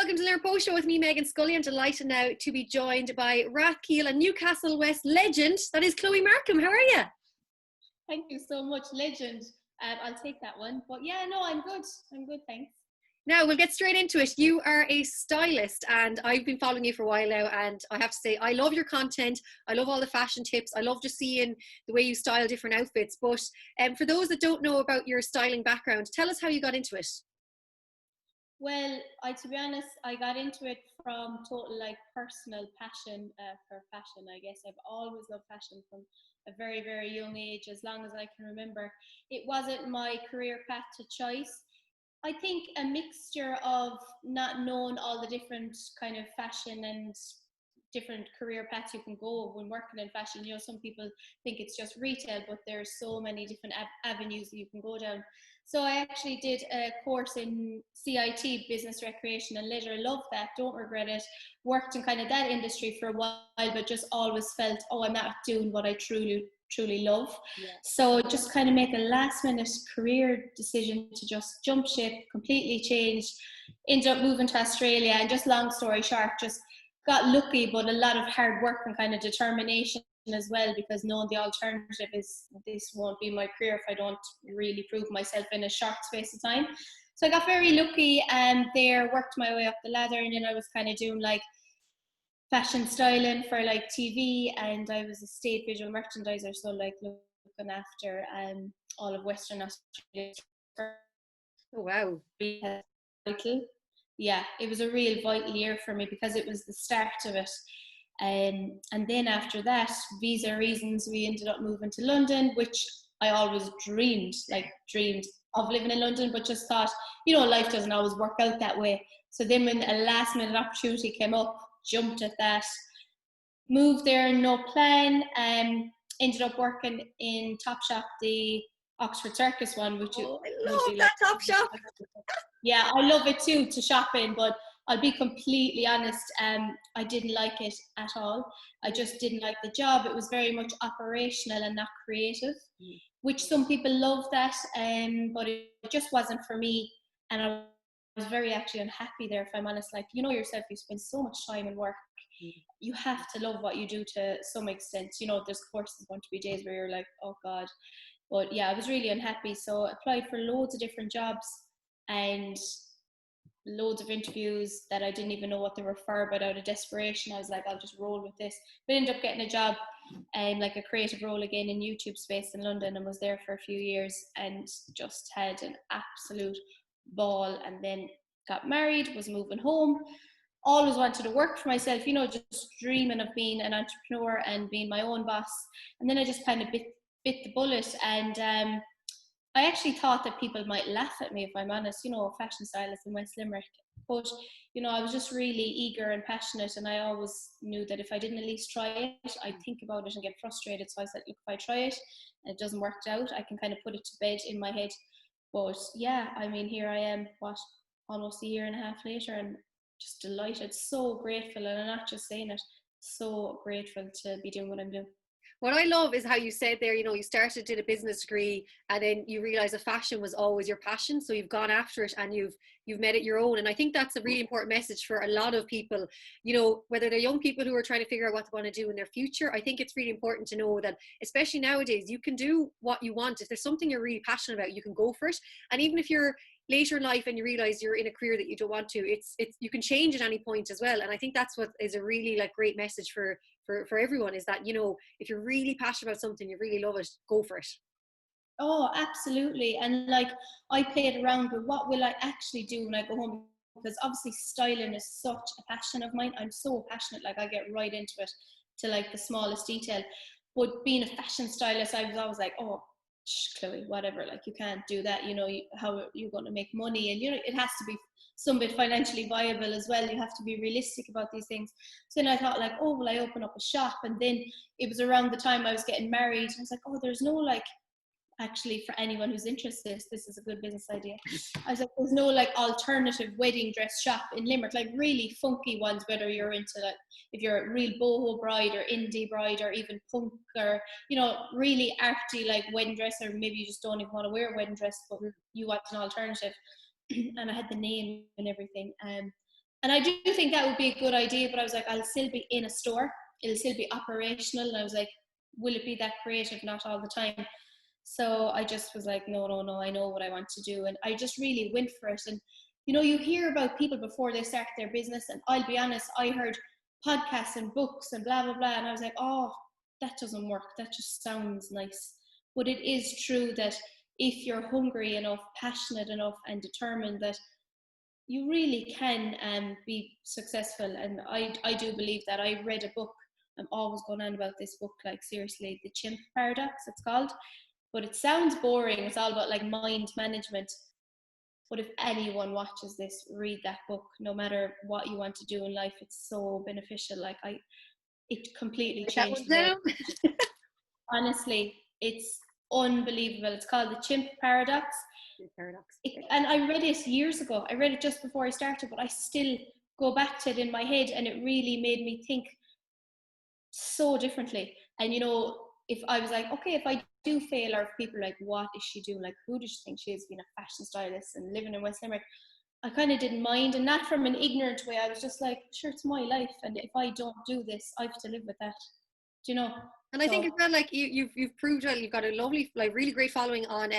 welcome to the Limerick Post Show with me, Meghann Scully. I'm delighted now to be joined by Rathkeil and Newcastle West legend, that is Chloe Markham. How are you? Thank you so much, legend. I'll take that one. But yeah, no, I'm good. I'm good, thanks. Now, we'll get straight into it. You are a stylist and I've been following you for a while now, and I have to say, I love your content. I love all the fashion tips. I love just seeing the way you style different outfits. But for those that don't know about your styling background, tell us how you got into it. Well, to be honest, I got into it from total personal passion for fashion. I guess I've always loved fashion from a very, very young age, as long as I can remember. It wasn't my career path to choice. I think a mixture of not knowing all the different kind of fashion and different career paths you can go when working in fashion. You know, some people think it's just retail, but there's so many different avenues that you can go down. So I actually did a course in CIT, Business, Recreation and Leisure. Love that, don't regret it. Worked in kind of that industry for a while, but just always felt, oh, I'm not doing what I truly love. Yeah. So just kind of make a last minute career decision to just jump ship, completely changed, ended up moving to Australia, and just long story short, just got lucky, but a lot of hard work and kind of determination as well, because knowing the alternative is this won't be my career if I don't really prove myself in a short space of time. So I got very lucky and there, worked my way up the ladder, and then I was kind of doing fashion styling for TV, and I was a state visual merchandiser, so looking after all of Western Australia. Oh wow. Yeah, it was a real vital year for me because it was the start of it. And then after that, visa reasons, we ended up moving to London, which I always dreamed of living in London, but just thought, life doesn't always work out that way. So then when a last minute opportunity came up, jumped at that, moved there, no plan, ended up working in Topshop, the Oxford Circus one, which I love that Topshop. Yeah, I love it too, to shop in, but I'll be completely honest, I didn't like it at all. I just didn't like the job. It was very much operational and not creative, which some people love that, but it just wasn't for me. And I was very actually unhappy there, if I'm honest. Yourself, you spend so much time in work. You have to love what you do to some extent. There's courses going to be days where you're like, oh God. But yeah, I was really unhappy. So I applied for loads of different jobs and loads of interviews that I didn't even know what they were for, but out of desperation I was like, I'll just roll with this. But I ended up getting a job, a creative role again in YouTube space in London, and was there for a few years and just had an absolute ball. And then got married, was moving home, always wanted to work for myself, just dreaming of being an entrepreneur and being my own boss. And then I just kind of bit the bullet, and I actually thought that people might laugh at me, if I'm honest, fashion stylist in West Limerick. But, I was just really eager and passionate, and I always knew that if I didn't at least try it, I'd think about it and get frustrated. So I said, look, if I try it and it doesn't work out, I can kind of put it to bed in my head. But yeah, here I am, almost a year and a half later, and just delighted, so grateful, and I'm not just saying it, so grateful to be doing what I'm doing. What I love is how you said there, you did a business degree and then you realize that fashion was always your passion. So you've gone after it and you've made it your own. And I think that's a really important message for a lot of people, whether they're young people who are trying to figure out what they want to do in their future. I think it's really important to know that, especially nowadays, you can do what you want. If there's something you're really passionate about, you can go for it. And even if you're later in life and you realize you're in a career that you don't want to, it's you can change at any point as well. And I think that's what is a really great message for everyone, is that if you're really passionate about something, you really love it, go for it. Oh, absolutely. And I played around with what will I actually do when I go home, because obviously styling is such a passion of mine. I'm so passionate, I get right into it to the smallest detail. But being a fashion stylist, I was always like, oh, Chloe, whatever, you can't do that, how are you going to make money? And it has to be some bit financially viable as well. You have to be realistic about these things. So then I thought oh, will I open up a shop? And then it was around the time I was getting married. I was like, oh, there's no actually, for anyone who's interested, this is a good business idea. I was like, there's no alternative wedding dress shop in Limerick, really funky ones, whether you're into if you're a real boho bride or indie bride or even punk, or really arty wedding dress, or maybe you just don't even want to wear a wedding dress but you want an alternative. And I had the name and everything, And I do think that would be a good idea, but I was like, I'll still be in a store. It'll still be operational. And I was like, will it be that creative? Not all the time. So I just was like, no, I know what I want to do. And I just really went for it. And, you know, you hear about people before they start their business. And I'll be honest, I heard podcasts and books and blah, blah, blah. And I was like, oh, that doesn't work. That just sounds nice. But it is true that if you're hungry enough, passionate enough, and determined, that you really can be successful. And I do believe that. I read a book. I'm always going on about this book, like seriously, The Chimp Paradox, it's called. But it sounds boring. It's all about like mind management. But if anyone watches this, read that book. No matter what you want to do in life, it's so beneficial. Like it completely changed the way. Honestly, it's unbelievable. It's called The Chimp Paradox. And I read it years ago. I read it just before I started, but I still go back to it in my head, and it really made me think so differently. And you know, if I was like, okay, if I do fail, or if people are like, what is she doing? Like, who does she think she is, being a fashion stylist and living in West Limerick? I kind of didn't mind, and not from an ignorant way. I was just like, sure, it's my life, and if I don't do this, I have to live with that. Do you know? And I think as well, like you've proved well, you've got a lovely, like really great following on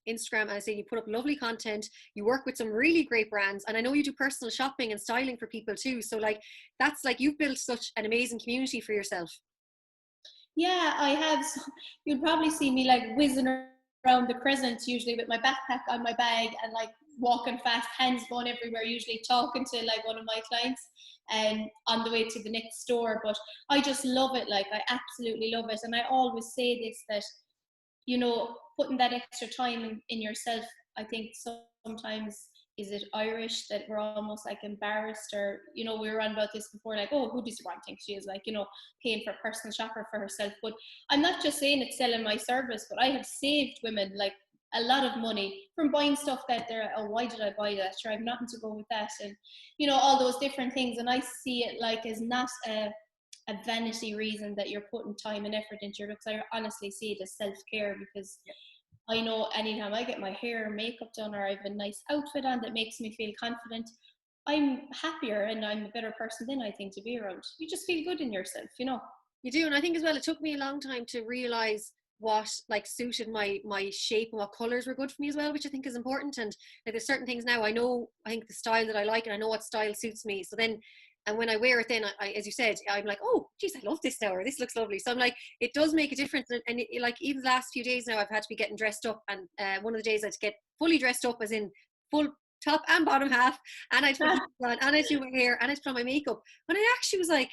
Instagram. And I say you put up lovely content. You work with some really great brands, and I know you do personal shopping and styling for people too. So like that's like you've built such an amazing community for yourself. Yeah, I have. So you'd probably see me like whizzing around the crescent, usually with my backpack on my bag and like walking fast, hands going everywhere, usually talking to like one of my clients and on the way to the next store. But I just love it. Like I absolutely love it. And I always say this, that, you know, putting that extra time in yourself, I think sometimes, is it Irish, that we're almost like embarrassed, or, you know, we were on about this before, like, oh, who does Ron think she is, like, you know, paying for a personal shopper for herself. But I'm not just saying it's selling my service, but I have saved women like a lot of money from buying stuff that they're, oh, why did I buy that? Sure, I have nothing to go with that. And, you know, all those different things. And I see it like as not a vanity reason that you're putting time and effort into your looks. I honestly see it as self-care, because I know anytime I get my hair and makeup done, or I have a nice outfit on that makes me feel confident, I'm happier and I'm a better person then, I think, to be around. You just feel good in yourself, you know. You do. And I think as well, it took me a long time to realize what like suited my shape and what colors were good for me as well, which I think is important. And like there's certain things now I know, I think the style that I like, and I know what style suits me. So then, and when I wear it, then I, as you said, I'm like, oh geez, I love this now, or this looks lovely. So I'm like, it does make a difference. And it, like even the last few days now, I've had to be getting dressed up, and one of the days I had to get fully dressed up, as in full top and bottom half, and I put on, and I do my hair, and I put on my makeup. When I actually was like,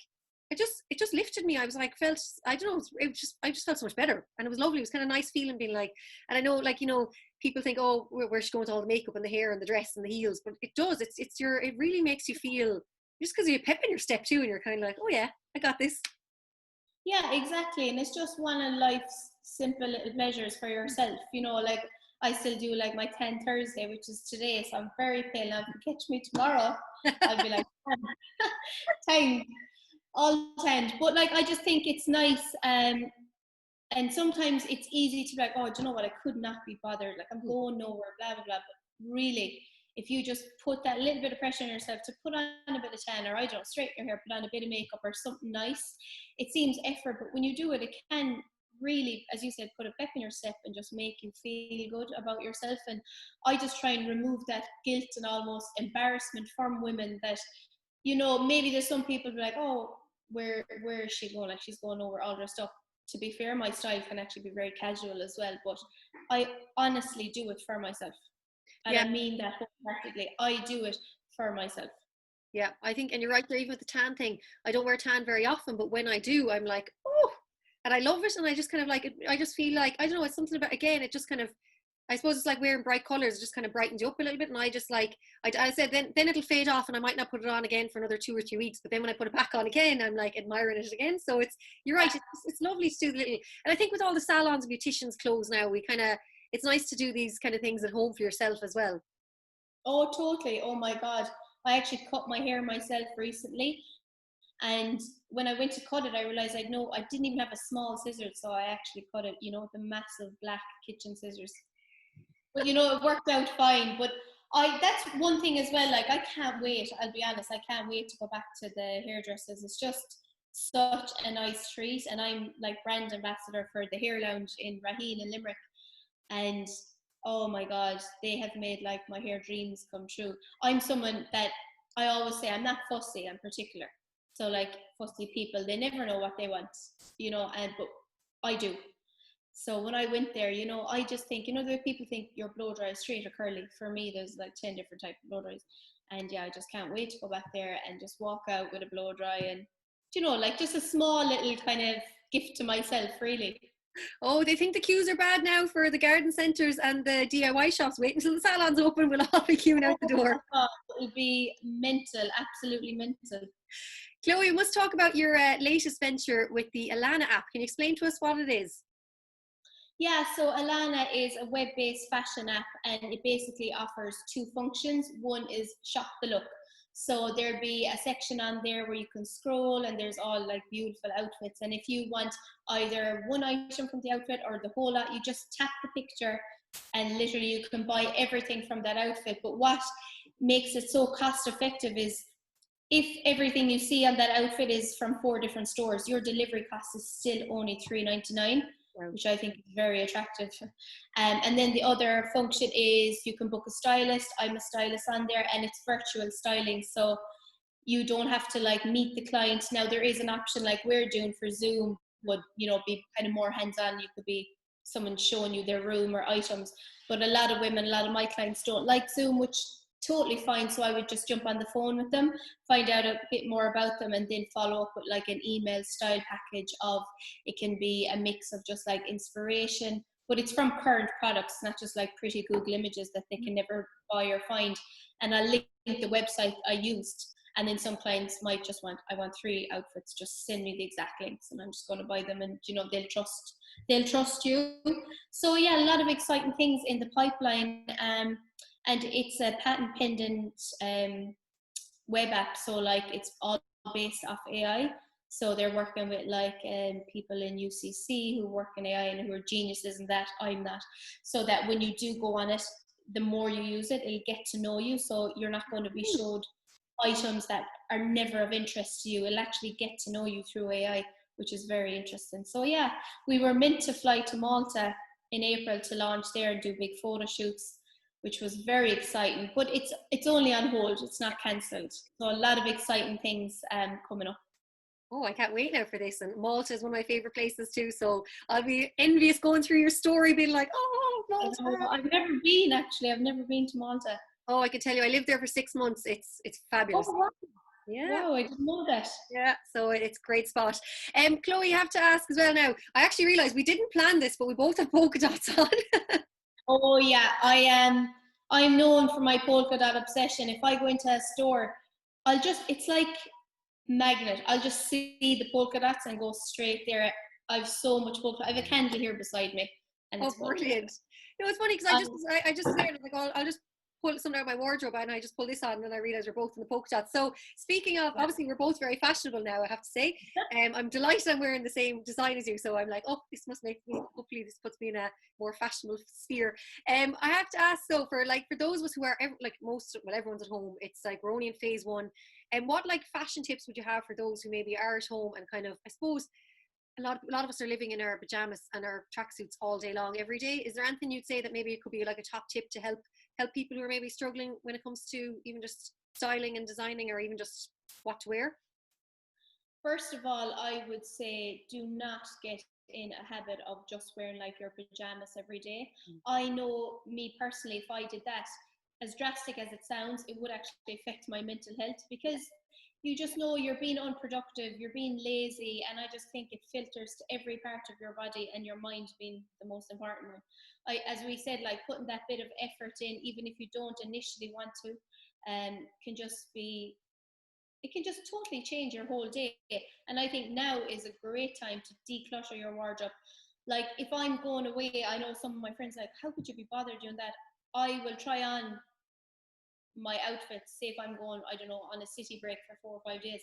it just lifted me. I was like, felt, I don't know, I just felt so much better, and it was lovely. It was kind of nice feeling, being like, and I know, like, you know, people think, oh, where's she going with all the makeup and the hair and the dress and the heels, but it does, it's your, it really makes you feel, just because you have pep in your step too, and you're kind of like, oh yeah, I got this. Yeah, exactly. And it's just one of life's simple little measures for yourself, you know. Like I still do like my 10 Thursday, which is today, so I'm very pale. Now if you catch me tomorrow, I'll be like 10, all 10. But like I just think it's nice, and sometimes it's easy to be like, oh, do you know what, I could not be bothered, like I'm going nowhere, blah blah blah. But really, if you just put that little bit of pressure on yourself to put on a bit of tan, or I don't know, straighten your hair, put on a bit of makeup or something nice, it seems effort, but when you do it, it can really, as you said, put a pep in your step and just make you feel good about yourself. And I just try and remove that guilt and almost embarrassment from women, that, you know, maybe there's some people be like, oh, where is she going, like she's going over all dressed up. To be fair, my style can actually be very casual as well, but I honestly do it for myself. And I mean that wholeheartedly. I do it for myself. Yeah, I think, and you're right there, even with the tan thing. I don't wear tan very often, but when I do, I'm like, oh, and I love it. And I just kind of like it, I just feel like, I don't know, it's something about, again, it just kind of, I suppose it's like wearing bright colors, it just kind of brightens you up a little bit. And I just like, I said, then it'll fade off, and I might not put it on again for another 2 or 3 weeks. But then when I put it back on again, I'm like admiring it again. So it's, you're right, it's lovely to do the little, and I think with all the salons and beauticians clothes now, we kind of, it's nice to do these kind of things at home for yourself as well. Oh, totally. Oh my God. I actually cut my hair myself recently. And when I went to cut it, I realized I didn't even have a small scissors. So I actually cut it, you know, with the massive black kitchen scissors. But, you know, it worked out fine. But That's one thing as well. Like, I can't wait. I'll be honest. I can't wait to go back to the hairdressers. It's just such a nice treat. And I'm like brand ambassador for the Hair Lounge in Raheen in Limerick. And oh my God, they have made like my hair dreams come true. I'm someone that I always say I'm not fussy. I'm particular. So like fussy people, they never know what they want, but I do. So when I went there, I just think, the people think your blow dry is straight or curly. For me, there's like 10 different types of blow dries. And yeah, I just can't wait to go back there and just walk out with a blow dry and, like just a small little kind of gift to myself, really. Oh, they think the queues are bad now for the garden centres and the DIY shops. Wait until the salons open, we'll all be queuing out the door. Oh, it'll be mental, absolutely mental. Chloe, we must talk about your latest venture with the Alana app. Can you explain to us what it is? Yeah, so Alana is a web-based fashion app, and it basically offers two functions. One is shop the look. So there'll be a section on there where you can scroll and there's all like beautiful outfits. And if you want either one item from the outfit or the whole lot, you just tap the picture and literally you can buy everything from that outfit. But what makes it so cost effective is if everything you see on that outfit is from 4 different stores, your delivery cost is still only $3.99. Which I think is very attractive. And then the other function is you can book a stylist. I'm a stylist on there, and it's virtual styling. So you don't have to like meet the client. Now there is an option like we're doing for Zoom, would be kind of more hands-on. You could be someone showing you their room or items. But a lot of my clients don't like Zoom, which totally fine. So I would just jump on the phone with them, find out a bit more about them, and then follow up with like an email style package of, it can be a mix of just like inspiration, but it's from current products, not just like pretty Google images that they can never buy or find. And I'll link the website I used. And then some clients might just I want 3 outfits, just send me the exact links and I'm just going to buy them, and they'll trust you. So yeah, a lot of exciting things in the pipeline. And it's a patent pendant web app, so like it's all based off AI. So they're working with like people in UCC who work in AI and who are geniuses in that. I'm not. So that when you do go on it, the more you use it, it'll get to know you. So you're not going to be showed items that are never of interest to you. It'll actually get to know you through AI, which is very interesting. So yeah, we were meant to fly to Malta in April to launch there and do big photo shoots, which was very exciting, but it's only on hold, it's not cancelled. So a lot of exciting things coming up. Oh, I can't wait now for this. And Malta is one of my favorite places too. So I'll be envious going through your story, being like, oh, Malta. I've never been, actually. I've never been to Malta. Oh, I can tell you, I lived there for 6 months. It's fabulous. Oh, wow. Yeah. Wow, I didn't know that. Yeah, so it's a great spot. Chloe, you have to ask as well now. I actually realised we didn't plan this, but we both have polka dots on. Oh yeah, I'm known for my polka dot obsession. If I go into a store, it's like magnet. I'll just see the polka dots and go straight there. I've so much polka. I have a candle here beside me. And Oh, brilliant. No, it's funny because I just said, like, I'll just pull something out of my wardrobe and I just pull this on and then I realised we're both in the polka dots. So speaking of, obviously we're both very fashionable now, I have to say. I'm delighted I'm wearing the same design as you. So I'm like, oh, this must make me, hopefully this puts me in a more fashionable sphere. I have to ask, so for those of us who are everyone's at home, it's like we're only in phase 1. And what like fashion tips would you have for those who maybe are at home and kind of, I suppose, a lot of us are living in our pajamas and our tracksuits all day long, every day. Is there anything you'd say that maybe it could be like a top tip to help people who are maybe struggling when it comes to even just styling and designing, or even just what to wear? First of all, I would say do not get in a habit of just wearing like your pajamas every day. I know me personally, if I did that, as drastic as it sounds, it would actually affect my mental health, because you just know you're being unproductive, you're being lazy, and I just think it filters to every part of your body, and your mind being the most important one. As we said, like putting that bit of effort in, even if you don't initially want to, can just be, it can just totally change your whole day. And I think now is a great time to declutter your wardrobe. Like if I'm going away, I know some of my friends like, how could you be bothered doing that? I will try on my outfits. Say if I'm going, I don't know, on a city break for 4 or 5 days,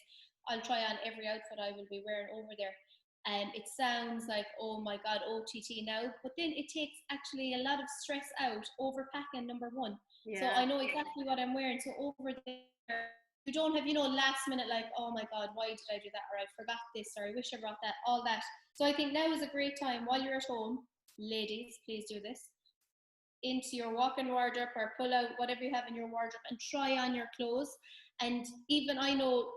I'll try on every outfit I will be wearing over there. And it sounds like, oh my God, OTT now, but then it takes actually a lot of stress out overpacking, number one. So Yeah. I know exactly what I'm wearing. So over there, you don't have, last minute, like, oh my God, why did I do that? Or I forgot this, or I wish I brought that, all that. So I think now is a great time while you're at home, ladies, please do this, into your walk-in wardrobe or pull out whatever you have in your wardrobe and try on your clothes. And even I know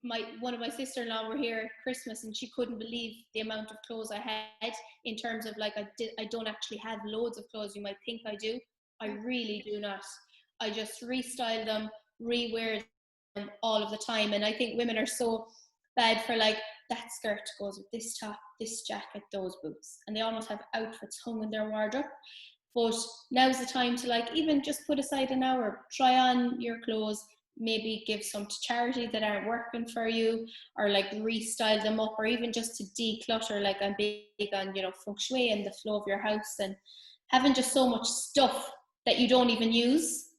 one of my sister-in-law were here at Christmas and she couldn't believe the amount of clothes I had, in terms of like I don't actually have loads of clothes. You might think I do. I really do not. I just restyle them, rewear them all of the time. And I think women are so bad for like, that skirt goes with this top, this jacket, those boots, and they almost have outfits hung in their wardrobe. But now's the time to like even just put aside an hour, try on your clothes, maybe give some to charity that aren't working for you, or like restyle them up, or even just to declutter. Like I'm big on, feng shui and the flow of your house, and having just so much stuff that you don't even use,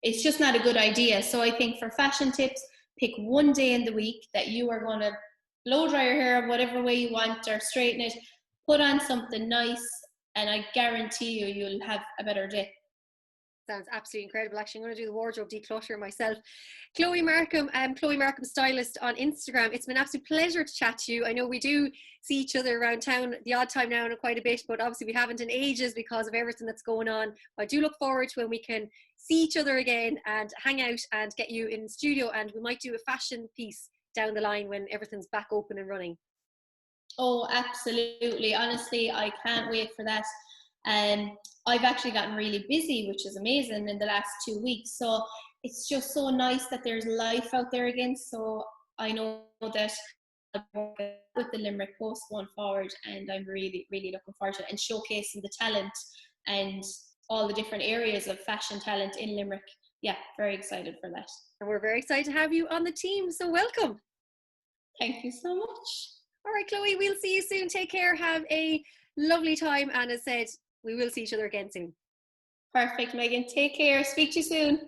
it's just not a good idea. So I think for fashion tips, pick one day in the week that you are going to blow dry your hair whatever way you want, or straighten it, put on something nice, and I guarantee you'll have a better day. Sounds absolutely incredible. Actually, I'm going to do the wardrobe declutter myself. Chloe Markham, Chloe Markham Stylist on Instagram. It's been an absolute pleasure to chat to you. I know we do see each other around town the odd time now and quite a bit, but obviously we haven't in ages because of everything that's going on. I do look forward to when we can see each other again and hang out and get you in studio, and we might do a fashion piece down the line when everything's back open and running. Oh, absolutely. Honestly, I can't wait for that. I've actually gotten really busy, which is amazing, in the last 2 weeks. So it's just so nice that there's life out there again. So I know that I'll work with the Limerick Post going forward, and I'm really, really looking forward to it, and showcasing the talent and all the different areas of fashion talent in Limerick. Yeah, very excited for that. And we're very excited to have you on the team. So welcome. Thank you so much. All right, Chloe, we'll see you soon. Take care. Have a lovely time. And as said, we will see each other again soon. Perfect, Megan. Take care. Speak to you soon.